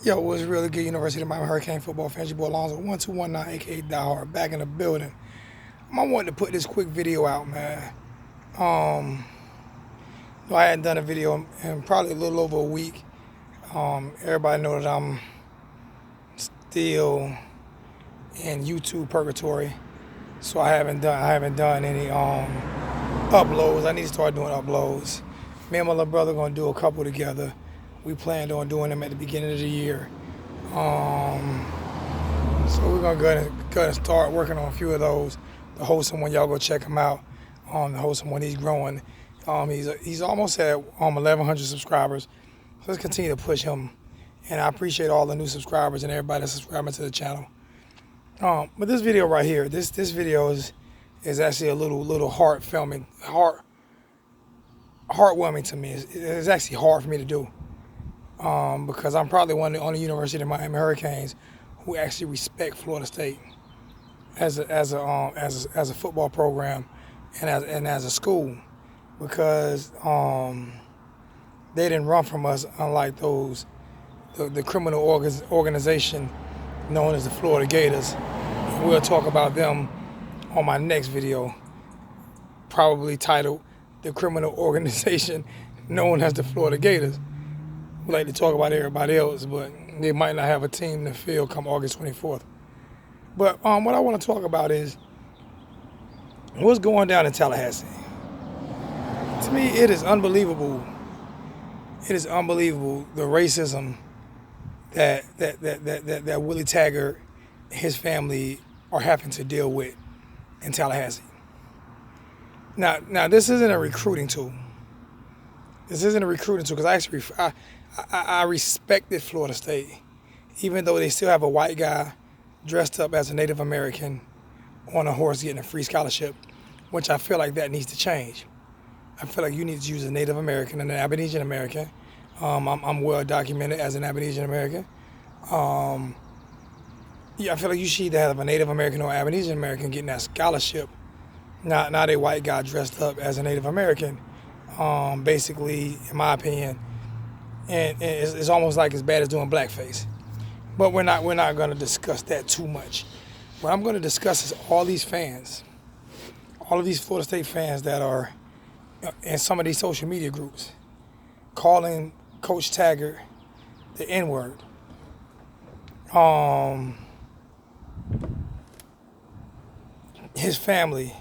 Yo, it was really good University of Miami Hurricane football fans. Your boy Alonzo 1219, aka Die Hard, back in the building. I wanted to put this quick video out, man. I hadn't done a video in probably a little over a week. Everybody know that I'm still in YouTube purgatory, so I haven't done any uploads. I need to start doing uploads. Me and my little brother gonna do a couple together. We planned on doing them at the beginning of the year. So we're gonna go and start working on a few of those. The wholesome one, y'all go check him out. The wholesome one, he's growing. He's almost at 1,100 subscribers. So let's continue to push him. And I appreciate all the new subscribers and everybody that's subscribing to the channel. But this video right here, this video is actually a little heartwarming to me. It's actually hard for me to do. Because I'm probably one of the only University of Miami Hurricanes who actually respect Florida State as a football program and as a school, because they didn't run from us, unlike the criminal organization known as the Florida Gators. And we'll talk about them on my next video, probably titled "The Criminal Organization Known as the Florida Gators." We like to talk about everybody else, but they might not have a team in the field come August 24th. But what I want to talk about is what's going down in Tallahassee. To me, it is unbelievable. It is unbelievable the racism that Willie Taggart and his family are having to deal with in Tallahassee. Now this isn't a recruiting tool. This isn't a recruiting tool, because I respected Florida State, even though they still have a white guy dressed up as a Native American on a horse getting a free scholarship, which I feel like that needs to change. I feel like you need to use a Native American and an Abenesian American. I'm well documented as an Abenesian American. I feel like you should either have a Native American or Abenesian American getting that scholarship, not a white guy dressed up as a Native American. Basically, in my opinion, and it's almost like as bad as doing blackface. But we're not going to discuss that too much. What I'm going to discuss is all these fans, all of these Florida State fans that are in some of these social media groups, calling Coach Taggart the N-word. His family,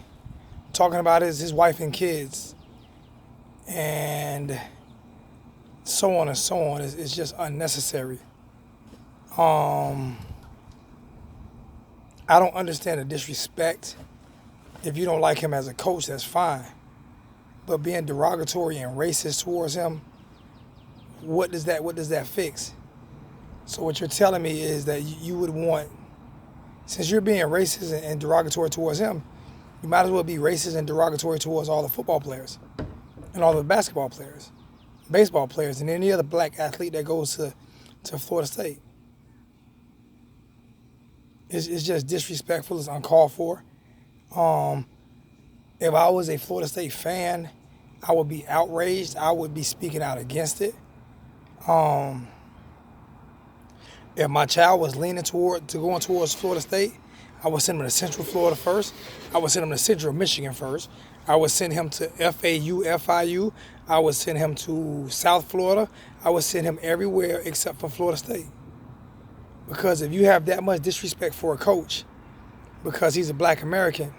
talking about his wife and kids, and so on and so on. It's just unnecessary. I don't understand the disrespect. If you don't like him as a coach, that's fine. But being derogatory and racist towards him, what does that fix? So what you're telling me is that you would want, since you're being racist and derogatory towards him, you might as well be racist and derogatory towards all the football players and all the basketball players, baseball players, and any other black athlete that goes to Florida State. It's just disrespectful. It's uncalled for. If I was a Florida State fan, I would be outraged. I would be speaking out against it. If my child was leaning going towards Florida State, I would send him to Central Florida first. I would send him to Central Michigan first. I would send him to FAU, FIU. I would send him to South Florida. I would send him everywhere except for Florida State. Because if you have that much disrespect for a coach because he's a black American,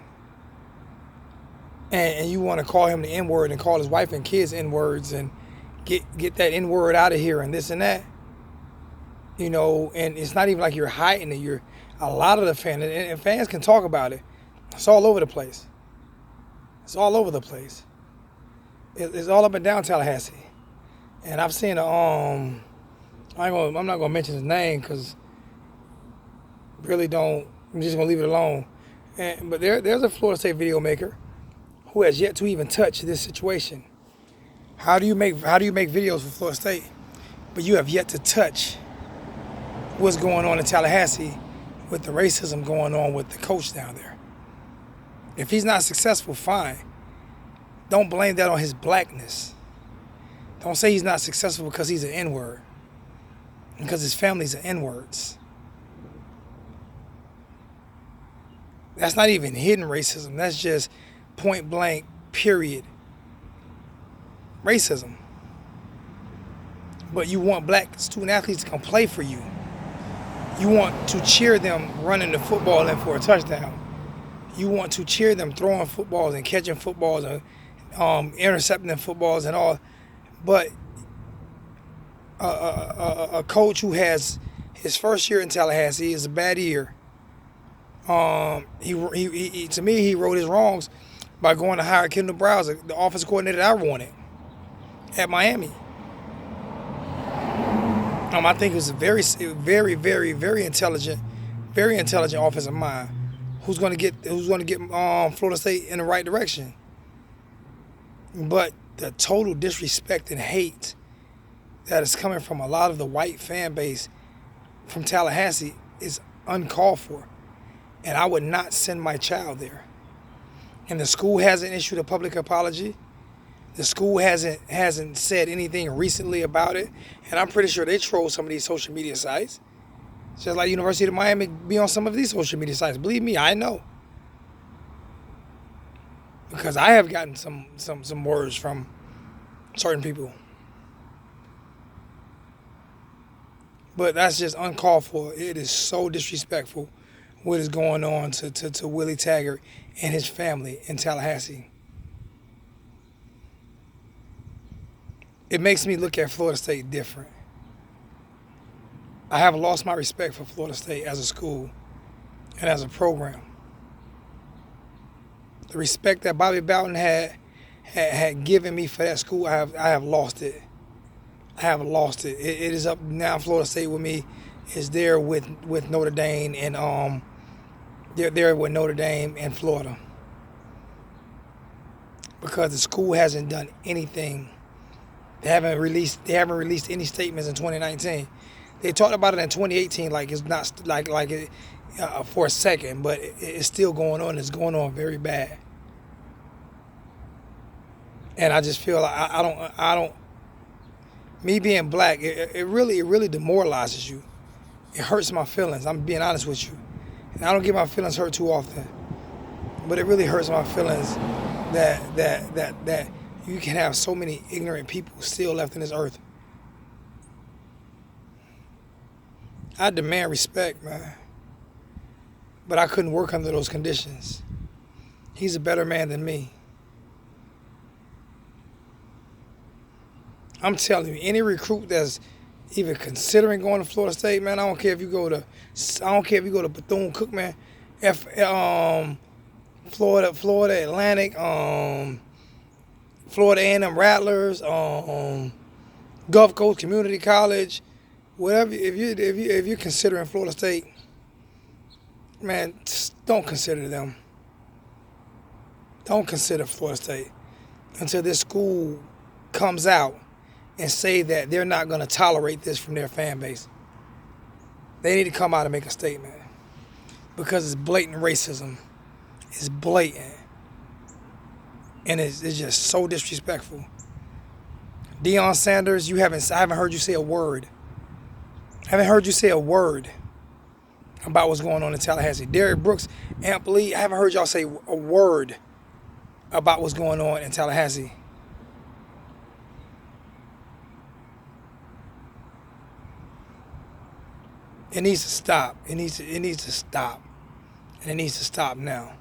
and you want to call him the N-word and call his wife and kids N-words and get that N-word out of here and this and that, and it's not even like you're hiding it. A lot of the fans, and fans can talk about it. It's all over the place. It's all over the place. It's all up and down Tallahassee. And I've seen I'm not gonna mention his name because I'm just gonna leave it alone. But there's a Florida State video maker who has yet to even touch this situation. How do you make videos for Florida State, but you have yet to touch what's going on in Tallahassee with the racism going on with the coach down there? If he's not successful, fine. Don't blame that on his blackness. Don't say he's not successful because he's an N-word. because his family's are N-words. That's not even hidden racism. That's just point blank, period, racism. But you want black student athletes to come play for you. You want to cheer them running the football in for a touchdown. You want to cheer them throwing footballs and catching footballs and intercepting footballs and all. But a coach who has his first year in Tallahassee is a bad year. He to me, he wrote his wrongs by going to hire Kendall Browser, the offensive coordinator I wanted at Miami. I think it was a very, very, very intelligent offensive mind who's going to get Florida State in the right direction. But the total disrespect and hate that is coming from a lot of the white fan base from Tallahassee is uncalled for. And I would not send my child there. And the school hasn't issued a public apology. The school hasn't said anything recently about it. And I'm pretty sure they troll some of these social media sites. Just like University of Miami be on some of these social media sites. Believe me, I know. Because I have gotten some words from certain people. But that's just uncalled for. It is so disrespectful what is going on to Willie Taggart and his family in Tallahassee. It makes me look at Florida State different. I have lost my respect for Florida State as a school and as a program. The respect that Bobby Bowden had given me for that school, I have lost it. I have lost it. It is up now. Florida State with me is there with Notre Dame and they're there with Notre Dame and Florida because the school hasn't done anything. They haven't released any statements in 2019. They talked about it in 2018 like it's not like it for a second, but it's still going on. It's going on very bad. And I just feel like I don't. Me being black, it really demoralizes you. It hurts my feelings. I'm being honest with you, and I don't get my feelings hurt too often, but it really hurts my feelings that you can have so many ignorant people still left in this earth. I demand respect, man, but I couldn't work under those conditions. He's a better man than me. I'm telling you, any recruit that's even considering going to Florida State, man, I don't care if you go to Bethune-Cookman, Florida Atlantic, Florida A&M Rattlers, Gulf Coast Community College, whatever. If you're considering Florida State, man, don't consider them. Don't consider Florida State until this school comes out and say that they're not going to tolerate this from their fan base. They need to come out and make a statement because it's blatant racism. It's blatant. And it's just so disrespectful. Deion Sanders, I haven't heard you say a word. I haven't heard you say a word about what's going on in Tallahassee. Derrick Brooks, Amp Lee, I haven't heard y'all say a word about what's going on in Tallahassee. It needs to stop. It needs to stop. And it needs to stop now.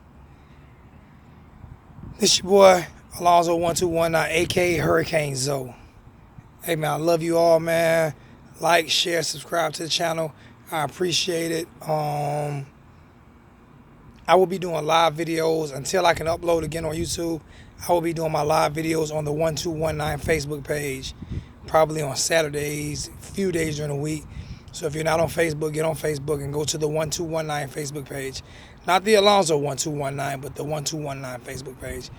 This your boy, Alonzo1219, a.k.a. Hurricane Zoe. Hey, man, I love you all, man. Like, share, subscribe to the channel. I appreciate it. I will be doing live videos until I can upload again on YouTube. I will be doing my live videos on the 1219 Facebook page, probably on Saturdays, a few days during the week. So if you're not on Facebook, get on Facebook and go to the 1219 Facebook page. Not the Alonzo 1219, but the 1219 Facebook page.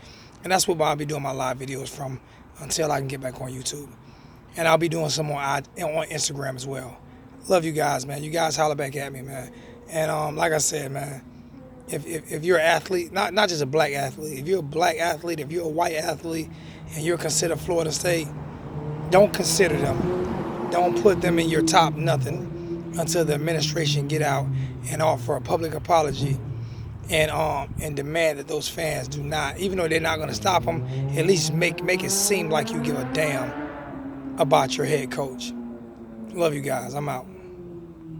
And that's where I'll be doing my live videos from until I can get back on YouTube. And I'll be doing some more on Instagram as well. Love you guys, man. You guys holler back at me, man. And like I said, man, if you're an athlete, not just a black athlete, if you're a black athlete, if you're a white athlete, and you're considered Florida State, don't consider them. Don't put them in your top nothing until the administration get out and offer a public apology and demand that those fans do not, even though they're not going to stop them, at least make it seem like you give a damn about your head coach. Love you guys. I'm out.